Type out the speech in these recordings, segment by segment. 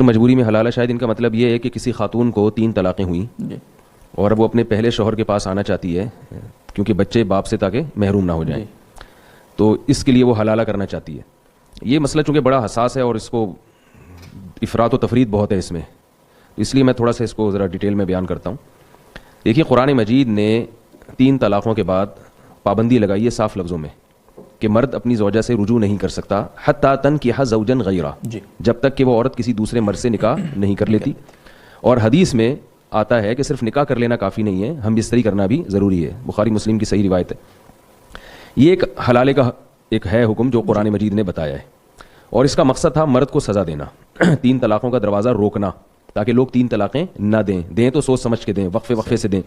مجبوری میں حلال ہے، شاید ان کا مطلب یہ ہے کہ کسی خاتون کو 3 طلاقیں ہوئیں اور اب وہ اپنے پہلے شوہر کے پاس آنا چاہتی ہے کیونکہ بچے باپ سے تاکہ محروم نہ ہو جائیں، تو اس کے لیے وہ حلالہ کرنا چاہتی ہے. یہ مسئلہ چونکہ بڑا حساس ہے اور اس کو افراط و تفرید بہت ہے اس میں، اس لیے میں تھوڑا سا اس کو ذرا ڈیٹیل میں بیان کرتا ہوں. دیکھیے قرآن مجید نے 3 طلاقوں کے بعد پابندی لگائی ہے صاف لفظوں میں کہ مرد اپنی زوجہ سے رجوع نہیں کر سکتا حتی تنکح زوجا غیرہ، جب تک کہ وہ عورت کسی دوسرے مرد سے نکاح نہیں کر لیتی. اور حدیث میں آتا ہے کہ صرف نکاح کر لینا کافی نہیں ہے، ہم بستری کرنا بھی ضروری ہے. بخاری مسلم کی صحیح روایت ہے. یہ ایک حلالے کا ایک ہے حکم جو قرآن مجید نے بتایا ہے، اور اس کا مقصد تھا مرد کو سزا دینا، 3 طلاقوں کا دروازہ روکنا تاکہ لوگ 3 طلاقیں نہ دیں تو سوچ سمجھ کے دیں، وقفے سے دیں.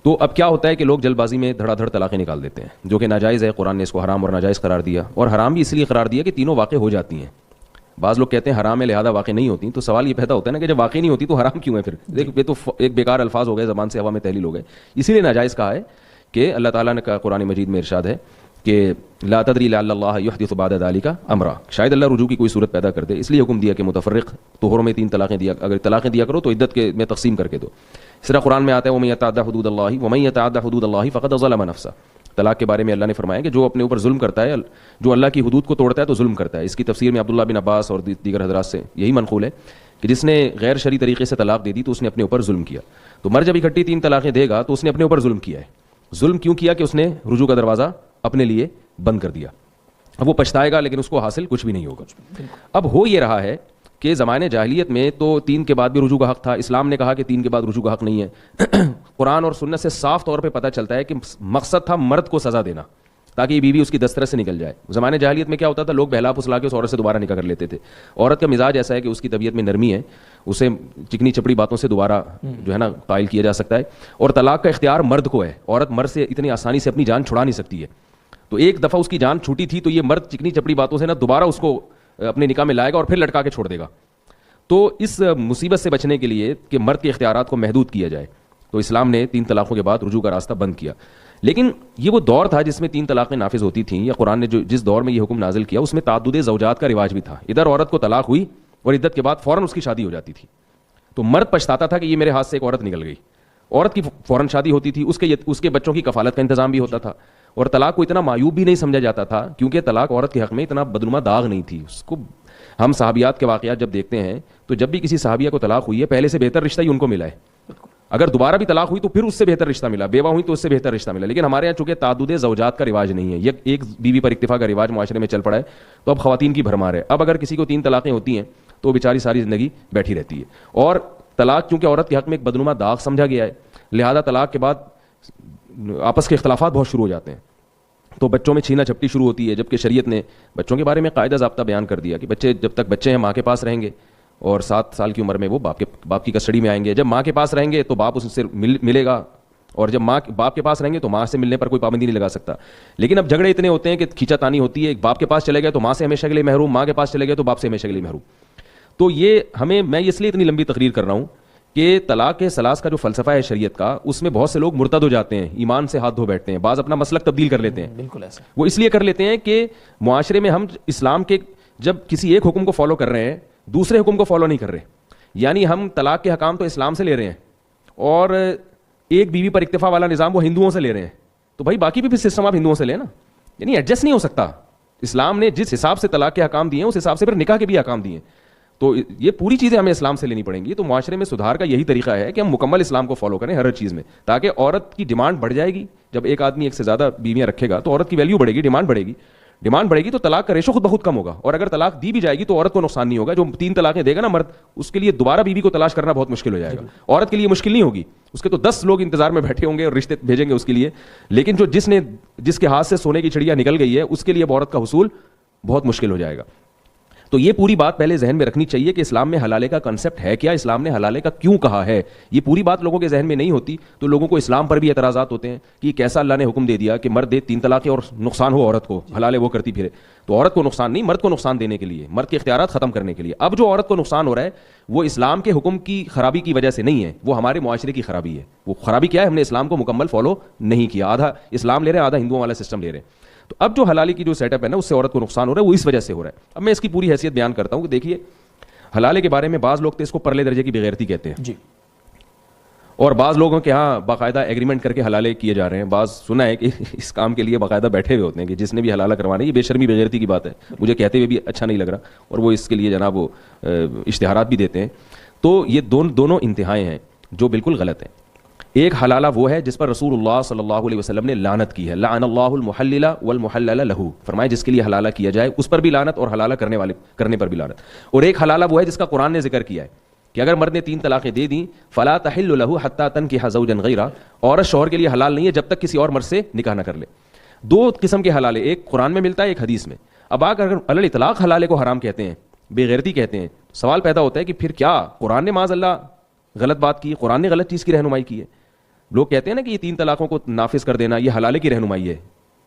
تو اب کیا ہوتا ہے کہ لوگ جلد بازی میں دھڑا دھڑ طلاقیں نکال دیتے ہیں جو کہ ناجائز ہے. قرآن نے اس کو حرام اور ناجائز قرار دیا، اور حرام بھی اس لیے قرار دیا کہ تینوں واقع ہو جاتی ہیں. بعض لوگ کہتے ہیں حرام ہے لہذا واقع نہیں ہوتی، تو سوال یہ پیدا ہوتا ہے نا کہ جب واقع نہیں ہوتی تو حرام کیوں ہے پھر؟ یہ تو ایک بیکار الفاظ ہو گئے، زبان سے ہوا میں تحلیل ہو گئے. اسی لیے ناجائز کہا ہے کہ اللہ تعالیٰ نے کہا قرآن مجید میں ارشاد ہے کہ لا تدری لعل اللہ یحدث بعد ذلک امرا، شاید اللہ رجوع کی کوئی صورت پیدا کر دے، اس لیے حکم دیا کہ متفرق طہروں میں 3 طلاقیں دیا، اگر طلاقیں دیا کرو تو عدت کے میں تقسیم کر کے دو. اس طرح قرآن میں آتا ہے ومن یتعدی حدود اللہ ومن یتعدی حدود اللہ فقد ظلم نفسہ. طلاق کے بارے میں اللہ نے فرمایا کہ جو اپنے اوپر ظلم کرتا ہے، جو اللہ کی حدود کو توڑتا ہے تو ظلم کرتا ہے. اس کی تفسیر میں عبداللہ بن عباس اور دیگر حضرات سے یہی منقول ہے کہ جس نے غیر شرعی طریقے سے طلاق دے دی تو اس نے اپنے اوپر ظلم کیا. تو مرد جب اکٹھی 3 طلاقیں دے گا تو اس نے اپنے اوپر ظلم کیا ہے. ظلم کیوں کیا؟ کہ اس نے رجوع کا دروازہ اپنے لیے بند کر دیا. اب وہ پچھتائے گا لیکن اس کو حاصل کچھ بھی نہیں ہوگا. اب ہو یہ رہا ہے کہ زمانے جاہلیت میں تو 3 کے بعد بھی رجوع کا حق تھا. اسلام نے کہا کہ 3 کے بعد رجوع کا حق نہیں ہے. قرآن اور سنت سے صاف طور پہ پتہ چلتا ہے کہ مقصد تھا مرد کو سزا دینا تاکہ یہ بیوی اس کی دسترس سے نکل جائے. زمانے جاہلیت میں کیا ہوتا تھا؟ لوگ بہلا پھسلا کے اس عورت سے دوبارہ نکاح کر لیتے تھے. عورت کا مزاج ایسا ہے کہ اس کی طبیعت میں نرمی ہے، اسے چکنی چپڑی باتوں سے دوبارہ جو ہے نا قائل کیا جا سکتا ہے. اور طلاق کا اختیار مرد کو ہے، عورت مرد سے اتنی آسانی سے اپنی جان چھڑا نہیں سکتی ہے. تو ایک دفعہ اس کی جان چھوٹی تھی تو یہ مرد چکنی چپڑی باتوں سے نا دوبارہ اس کو اپنے نکاح میں لائے گا اور پھر لٹکا کے چھوڑ دے گا. تو اس مصیبت سے بچنے کے لیے کہ مرد کے اختیارات کو محدود کیا جائے تو اسلام نے 3 طلاقوں کے بعد رجوع کا راستہ بند کیا. لیکن یہ وہ دور تھا جس میں 3 طلاقیں نافذ ہوتی تھیں، یا قرآن نے جس دور میں یہ حکم نازل کیا اس میں تعدد زوجات کا رواج بھی تھا. ادھر عورت کو طلاق ہوئی اور عدت کے بعد فوراً اس کی شادی ہو جاتی تھی. تو مرد پچھتاتا تھا کہ یہ میرے ہاتھ سے ایک عورت نکل گئی. عورت کی فوراً شادی ہوتی تھی، اس کے بچوں کی کفالت کا انتظام بھی ہوتا تھا. اور طلاق کو اتنا معیوب بھی نہیں سمجھا جاتا تھا کیونکہ طلاق عورت کے حق میں اتنا بدنما داغ نہیں تھی. اس کو ہم صحابیات کے واقعات جب دیکھتے ہیں تو جب بھی کسی صحابیہ کو طلاق ہوئی ہے پہلے سے بہتر رشتہ ہی ان کو ملا ہے. اگر دوبارہ بھی طلاق ہوئی تو پھر اس سے بہتر رشتہ ملا، بیوہ ہوئی تو اس سے بہتر رشتہ ملا. لیکن ہمارے یہاں چونکہ تعدد زوجات کا رواج نہیں ہے، ایک بیوی پر اکتفا کا رواج معاشرے میں چل پڑا ہے، تو اب خواتین کی بھرمار ہے. اب اگر کسی کو 3 طلاقیں ہوتی ہیں تو وہ بیچاری ساری زندگی بیٹھی رہتی ہے. اور طلاق چونکہ عورت کے حق میں ایک بدنما داغ سمجھا گیا ہے، لہذا طلاق کے بعد آپس کے اختلافات بہت شروع ہو جاتے ہیں. تو بچوں میں چھینا جھپٹی شروع ہوتی ہے، جبکہ شریعت نے بچوں کے بارے میں قاعدہ ضابطہ بیان کر دیا کہ بچے جب تک بچے ہیں ماں کے پاس رہیں گے، اور 7 سال کی عمر میں وہ باپ کی کسٹڈی میں آئیں گے. جب ماں کے پاس رہیں گے تو باپ اس سے ملے گا، اور جب باپ کے پاس رہیں گے تو ماں سے ملنے پر کوئی پابندی نہیں لگا سکتا. لیکن اب جھگڑے اتنے ہوتے ہیں کہ کھینچا تانی ہوتی ہے. ایک باپ کے پاس چلے گئے تو ماں سے ہمیشہ کے لیے محروم، ماں کے پاس چلے گئے تو باپ سے ہمیشہ کے لیے محروم. تو یہ میں اس لیے اتنی لمبی تقریر کر رہا ہوں کہ طلاق ثلاث کا جو فلسفہ ہے شریعت کا، اس میں بہت سے لوگ مرتد ہو جاتے ہیں، ایمان سے ہاتھ دھو بیٹھتے ہیں، بعض اپنا مسلک تبدیل کر لیتے ہیں. بالکل ایسا وہ اس لیے کر لیتے ہیں کہ معاشرے میں ہم اسلام کے جب کسی ایک حکم کو فالو کر رہے ہیں دوسرے حکم کو فالو نہیں کر رہے. یعنی ہم طلاق کے حکام تو اسلام سے لے رہے ہیں اور ایک بیوی پر اکتفا والا نظام وہ ہندوؤں سے لے رہے ہیں، تو بھائی باقی بھی پھر سسٹم آپ ہندوؤں سے لیں نا. یعنی ایڈجسٹ نہیں ہو سکتا. اسلام نے جس حساب سے طلاق کے حکام دیے ہیں اس حساب سے پھر نکاح کے بھی حکام دیے ہیں. تو یہ پوری چیزیں ہمیں اسلام سے لینی پڑیں گی. تو معاشرے میں سدھار کا یہی طریقہ ہے کہ ہم مکمل اسلام کو فالو کریں ہر چیز میں، تاکہ عورت کی ڈیمانڈ بڑھ جائے گی. جب ایک آدمی ایک سے زیادہ بیویاں رکھے گا تو عورت کی ویلیو بڑھے گی، ڈیمانڈ بڑھے گی تو طلاق کا ریشو خود بخود کم ہوگا. اور اگر طلاق دی بھی جائے گی تو عورت کو نقصان نہیں ہوگا. جو 3 طلاقیں دے گا نا مرد، اس کے لیے دوبارہ بیوی کو تلاش کرنا بہت مشکل ہو جائے گا. عورت کے لیے مشکل نہیں ہوگی، اس کے تو 10 لوگ انتظار میں بیٹھے ہوں گے اور رشتے بھیجیں گے اس کے لیے. لیکن جس کے ہاتھ سے سونے کی چڑیا نکل گئی ہے اس کے لیے عورت کا حصول بہت مشکل ہو جائے گا. تو یہ پوری بات پہلے ذہن میں رکھنی چاہیے کہ اسلام میں حلالے کا کنسیپٹ ہے کیا، اسلام نے حلالے کا کیوں کہا ہے. یہ پوری بات لوگوں کے ذہن میں نہیں ہوتی تو لوگوں کو اسلام پر بھی اعتراضات ہوتے ہیں کہ یہ کیسا اللہ نے حکم دے دیا کہ مرد دے 3 طلاقیں اور نقصان ہو عورت کو، حلالے وہ کرتی پھرے. تو عورت کو نقصان نہیں، مرد کو نقصان دینے کے لیے، مرد کے اختیارات ختم کرنے کے لیے. اب جو عورت کو نقصان ہو رہا ہے وہ اسلام کے حکم کی خرابی کی وجہ سے نہیں ہے، وہ ہمارے معاشرے کی خرابی ہے. وہ خرابی کیا ہے؟ ہم نے اسلام کو مکمل فالو نہیں کیا. آدھا اسلام لے رہے ہیں، آدھا ہندوؤں والا سسٹم لے رہے ہیں. تو اب جو حلالی کی جو سیٹ اپ ہے نا اس سے عورت کو نقصان ہو رہا ہے وہ اس وجہ سے ہو رہا ہے. اب میں اس کی پوری حیثیت بیان کرتا ہوں کہ دیکھیے حلالے کے بارے میں بعض لوگ تو اس کو پرلے درجے کی بغیرتی کہتے ہیں جی، اور بعض لوگوں کے ہاں باقاعدہ ایگریمنٹ کر کے حلالے کیے جا رہے ہیں. بعض سنا ہے کہ اس کام کے لیے باقاعدہ بیٹھے ہوئے ہوتے ہیں کہ جس نے بھی حلالہ کروانا ہے. یہ بے شرمی بغیرتی کی بات ہے, مجھے کہتے ہوئے بھی اچھا نہیں لگ رہا, اور وہ اس کے لیے جناب وہ اشتہارات بھی دیتے ہیں. تو یہ دونوں انتہائیں ہیں جو بالکل غلط ہیں. ایک حلالہ وہ ہے جس پر رسول اللہ صلی اللہ علیہ وسلم نے لعنت کی ہے, لعن اللہ المحلل والمحلل له, فرمائے جس کے لیے حلالہ کیا جائے اس پر بھی لعنت اور حلالہ کرنے پر بھی لعنت. اور ایک حلالہ وہ ہے جس کا قرآن نے ذکر کیا ہے کہ اگر مرد نے 3 طلاقیں دے دیں فلا تحل له حتى تنكح زوجا غیرہ, عورت شوہر کے لیے حلال نہیں ہے جب تک کسی اور مرد سے نکاح نہ کر لے. 2 قسم کے حلالے, ایک قرآن میں ملتا ہے ایک حدیث میں. اب اگر علی الاطلاق حلالے کو حرام کہتے ہیں, بے غیرتی کہتے ہیں, سوال پیدا ہوتا ہے کہ پھر کیا قرآن نے معاذ اللہ غلط بات کی, قرآن نے غلط چیز کی رہنمائی کی ہے. لوگ کہتے ہیں نا کہ یہ 3 طلاقوں کو نافذ کر دینا یہ حلالے کی رہنمائی ہے,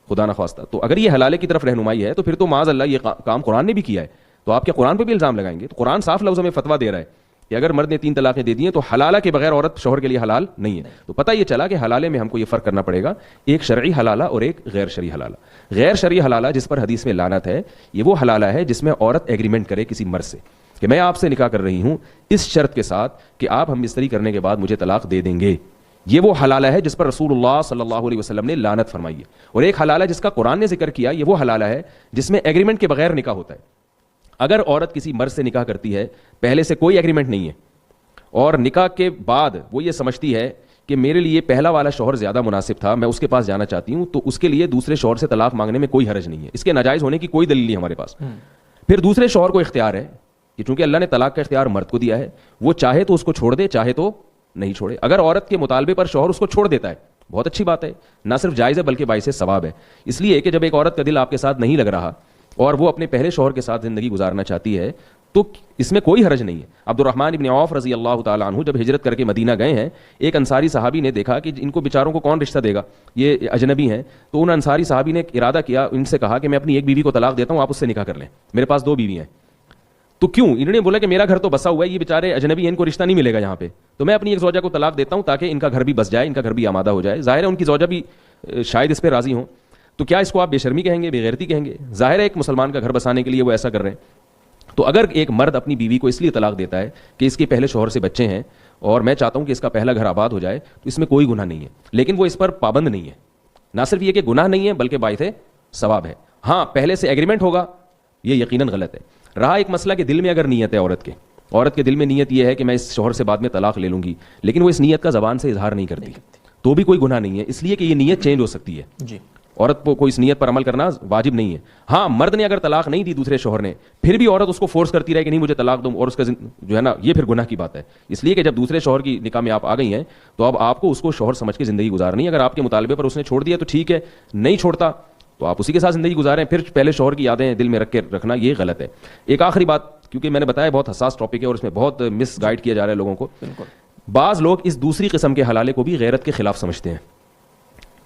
خدا نخواستہ. تو اگر یہ حلالے کی طرف رہنمائی ہے تو پھر تو معاذ اللہ یہ کام قرآن نے بھی کیا ہے, تو آپ کے قرآن پہ بھی الزام لگائیں گے. تو قرآن صاف لفظوں میں فتویٰ دے رہا ہے کہ اگر مرد نے 3 طلاقیں دے دی ہیں تو حلالہ کے بغیر عورت شوہر کے لیے حلال نہیں ہے. تو پتہ یہ چلا کہ حلالے میں ہم کو یہ فرق کرنا پڑے گا, ایک شرعی حلالہ اور ایک غیر شرعی حلالہ. غیر شرعی حلالہ جس پر حدیث میں لعنت ہے, یہ وہ حلالہ ہے جس میں عورت ایگریمنٹ کرے کسی مرد سے کہ میں آپ سے نکاح کر رہی ہوں اس شرط کے ساتھ کہ آپ ہم بستری کرنے کے بعد مجھے طلاق دے دیں گے. یہ وہ حلالہ ہے جس پر رسول اللہ صلی اللہ علیہ وسلم نے لعنت فرمائی ہے. اور ایک حلالہ جس کا قرآن نے ذکر کیا, یہ وہ حلالہ ہے جس میں ایگریمنٹ کے بغیر نکاح ہوتا ہے. اگر عورت کسی مرد سے نکاح کرتی ہے, پہلے سے کوئی ایگریمنٹ نہیں ہے, اور نکاح کے بعد وہ یہ سمجھتی ہے کہ میرے لیے پہلا والا شوہر زیادہ مناسب تھا, میں اس کے پاس جانا چاہتی ہوں, تو اس کے لیے دوسرے شوہر سے طلاق مانگنے میں کوئی حرج نہیں ہے. اس کے ناجائز ہونے کی کوئی دلیل نہیں ہمارے پاس. پھر دوسرے شوہر کو اختیار ہے کہ چونکہ اللہ نے طلاق کا اختیار مرد کو دیا ہے, وہ چاہے تو اس کو چھوڑ دے, چاہے تو نہیں چھوڑے. اگر عورت کے مطالبے پر شوہر اس کو چھوڑ دیتا ہے, بہت اچھی بات ہے, نہ صرف جائز ہے بلکہ باعث ثواب ہے. اس لیے کہ جب ایک عورت کا دل آپ کے ساتھ نہیں لگ رہا اور وہ اپنے پہلے شوہر کے ساتھ زندگی گزارنا چاہتی ہے تو اس میں کوئی حرج نہیں ہے. عبد الرحمن ابن عوف رضی اللہ تعالیٰ عنہ جب ہجرت کر کے مدینہ گئے ہیں, ایک انصاری صحابی نے دیکھا کہ ان کو بیچاروں کو کون رشتہ دے گا, یہ اجنبی ہیں. تو ان انصاری صحابی نے ارادہ کیا, ان سے کہا کہ میں اپنی ایک بیوی کو طلاق دیتا ہوں, آپ اس سے نکاح کر لیں, میرے پاس 2 بیوی ہیں. تو کیوں؟ انہوں نے بولا کہ میرا گھر تو بسا ہوا ہے, یہ بیچارے اجنبی ہیں, ان کو رشتہ نہیں ملے گا یہاں پہ, تو میں اپنی ایک زوجہ کو طلاق دیتا ہوں تاکہ ان کا گھر بھی بس جائے, ان کا گھر بھی آمادہ ہو جائے. ظاہر ہے ان کی زوجہ بھی شاید اس پہ راضی ہوں. تو کیا اس کو آپ بے شرمی کہیں گے, بے غیرتی کہیں گے؟ ظاہر ہے ایک مسلمان کا گھر بسانے کے لیے وہ ایسا کر رہے ہیں. تو اگر ایک مرد اپنی بیوی کو اس لیے طلاق دیتا ہے کہ اس کے پہلے شوہر سے بچے ہیں اور میں چاہتا ہوں کہ اس کا پہلا گھر آباد ہو جائے, تو اس میں کوئی گناہ نہیں ہے, لیکن وہ اس پر پابند نہیں ہے. نہ صرف یہ کہ گناہ نہیں ہے بلکہ باعث ثواب ہے. ہاں پہلے سے ایگریمنٹ ہوگا, یہ یقیناً غلط ہے. رہا ایک مسئلہ کہ دل میں اگر نیت ہے عورت کے دل میں نیت یہ ہے کہ میں اس شوہر سے بعد میں طلاق لے لوں گی, لیکن وہ اس نیت کا زبان سے اظہار نہیں کرتی, تو بھی کوئی گناہ نہیں ہے, اس لیے کہ یہ نیت چینج ہو سکتی ہے. جی, عورت کو اس نیت پر عمل کرنا واجب نہیں ہے. ہاں مرد نے اگر طلاق نہیں دی دوسرے شوہر نے, پھر بھی عورت اس کو فورس کرتی رہے کہ نہیں مجھے طلاق دو, اور اس کا جو ہے نا یہ پھر گناہ کی بات ہے. اس لیے کہ جب دوسرے شوہر کی نکاح میں آپ آ گئی ہیں تو اب آپ کو اس کو شوہر سمجھ کے زندگی گزارنی ہے. اگر آپ کے مطالبے پر اس نے چھوڑ دیا تو ٹھیک ہے, نہیں چھوڑتا تو آپ اسی کے ساتھ زندگی گزاریں. پھر پہلے شوہر کی یادیں دل میں رکھ کے رکھنا یہ غلط ہے. ایک آخری بات, کیونکہ میں نے بتایا بہت حساس ٹاپک ہے اور اس میں بہت مس گائیڈ کیا جا رہا ہے لوگوں کو. بعض لوگ اس دوسری قسم کے حلالے کو بھی غیرت کے خلاف سمجھتے ہیں,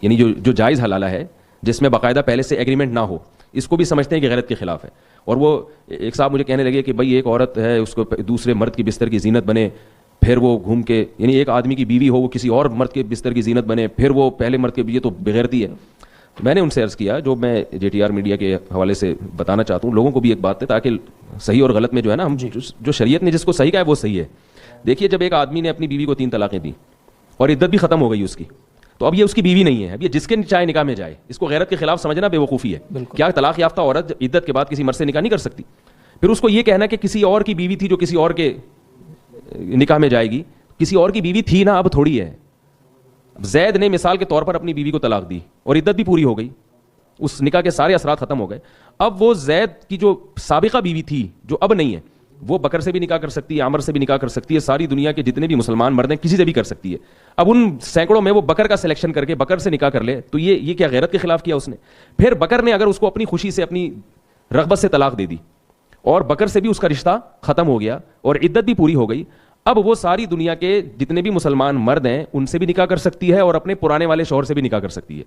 یعنی جو جائز حلالہ ہے جس میں باقاعدہ پہلے سے ایگریمنٹ نہ ہو, اس کو بھی سمجھتے ہیں کہ غیرت کے خلاف ہے. اور وہ ایک صاحب مجھے کہنے لگے کہ بھائی ایک عورت ہے, اس کو دوسرے مرد کی بستر کی زینت بنے, پھر وہ گھوم کے, یعنی ایک آدمی کی بیوی ہو وہ کسی اور مرد کے بستر کی زینت بنے, پھر وہ پہلے مرد کے, یہ تو بغیرتی ہے. میں نے ان سے عرض کیا, جو میں JTR میڈیا کے حوالے سے بتانا چاہتا ہوں لوگوں کو بھی ایک بات ہے تاکہ صحیح اور غلط میں جو ہے نا ہم جو شریعت نے جس کو صحیح کہا ہے وہ صحیح ہے. دیکھیے جب ایک آدمی نے اپنی بیوی کو 3 طلاقیں دی اور عدت بھی ختم ہو گئی اس کی, تو اب یہ اس کی بیوی نہیں ہے, اب یہ جس کے چاہے نکاح میں جائے. اس کو غیرت کے خلاف سمجھنا بے وقوفی ہے. کیا طلاق یافتہ عورت عدت کے بعد کسی مرد سے نکاح نہیں کر سکتی؟ پھر اس کو یہ کہنا کہ کسی اور کی بیوی تھی جو کسی اور کے نکاح میں جائے گی, کسی اور کی بیوی تھی نا, اب تھوڑی ہے. زید نے مثال کے طور پر اپنی بیوی کو طلاق دی اور عدت بھی پوری ہو گئی, اس نکاح کے سارے اثرات ختم ہو گئے. اب وہ زید کی جو سابقہ بیوی تھی جو اب نہیں ہے, وہ بکر سے بھی نکاح کر سکتی ہے, عامر سے بھی نکاح کر سکتی ہے, ساری دنیا کے جتنے بھی مسلمان مرد ہیں کسی سے بھی کر سکتی ہے. اب ان سینکڑوں میں وہ بکر کا سلیکشن کر کے بکر سے نکاح کر لے, تو یہ کیا غیرت کے خلاف کیا اس نے؟ پھر بکر نے اگر اس کو اپنی خوشی سے اپنی رغبت سے طلاق دے دی اور بکر سے بھی اس کا رشتہ ختم ہو گیا اور عدت بھی پوری ہو گئی, اب وہ ساری دنیا کے جتنے بھی مسلمان مرد ہیں ان سے بھی نکاح کر سکتی ہے اور اپنے پرانے والے شوہر سے بھی نکاح کر سکتی ہے.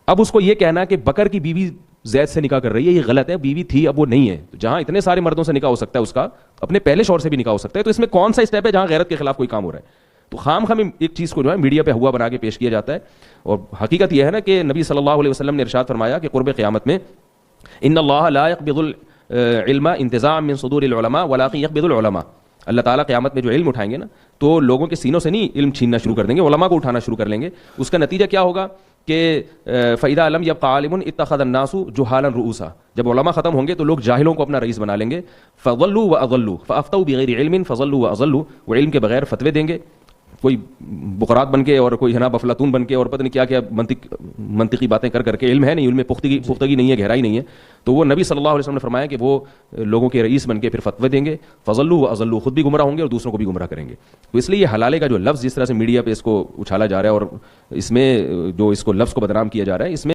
اب اس کو یہ کہنا کہ بکر کی بیوی زید سے نکاح کر رہی ہے, یہ غلط ہے. بیوی تھی اب وہ نہیں ہے. جہاں اتنے سارے مردوں سے نکاح ہو سکتا ہے اس کا اپنے پہلے شوہر سے بھی نکاح ہو سکتا ہے. تو اس میں کون سا اسٹیپ ہے جہاں غیرت کے خلاف کوئی کام ہو رہا ہے؟ تو خام ایک چیز کو جو ہے میڈیا پہ ہوا بنا کے پیش کیا جاتا ہے. اور حقیقت یہ ہے نا کہ نبی صلی اللہ علیہ وسلم نے ارشاد فرمایا کہ قرب قیامت میں ان اللہ لا يقبض علم انتزاعا من صدور العلماء ولكن يقبض العلماء. اللہ تعالیٰ قیامت میں جو علم اٹھائیں گے نا تو لوگوں کے سینوں سے نہیں علم چھیننا شروع کر دیں گے, علماء کو اٹھانا شروع کر لیں گے. اس کا نتیجہ کیا ہوگا کہ فَإِذَا لَمْ يَبْقَ عَالِمٌ اتَّخَذَ النَّاسُ جُهَالًا رُؤُوسًا, جب علماء ختم ہوں گے تو لوگ جاہلوں کو اپنا رئیس بنا لیں گے. فَضَلُّوا وَأَضَلُّوا فَأَفْتَوْا بِغَيْرِ عِلْمٍ فَضَلُّوا وَأَضَلُّوا, وہ علم کے بغیر فتوے دیں گے, کوئی بقرات بن کے اور کوئی جناب افلاطون بن کے اور پتہ نہیں کیا کیا منطقی باتیں کر کے, علم ہے نہیں, علم میں پختگی نہیں ہے, گہرائی نہیں ہے. تو وہ نبی صلی اللہ علیہ وسلم نے فرمایا کہ وہ لوگوں کے رئیس بن کے پھر فتوے دیں گے. فضلوا واضلوا, خود بھی گمراہ ہوں گے اور دوسروں کو بھی گمراہ کریں گے. تو اس لیے یہ حلالے کا جو لفظ جس طرح سے میڈیا پہ اس کو اچھالا جا رہا ہے اور اس میں جو اس کو لفظ کو بدنام کیا جا رہا ہے, اس میں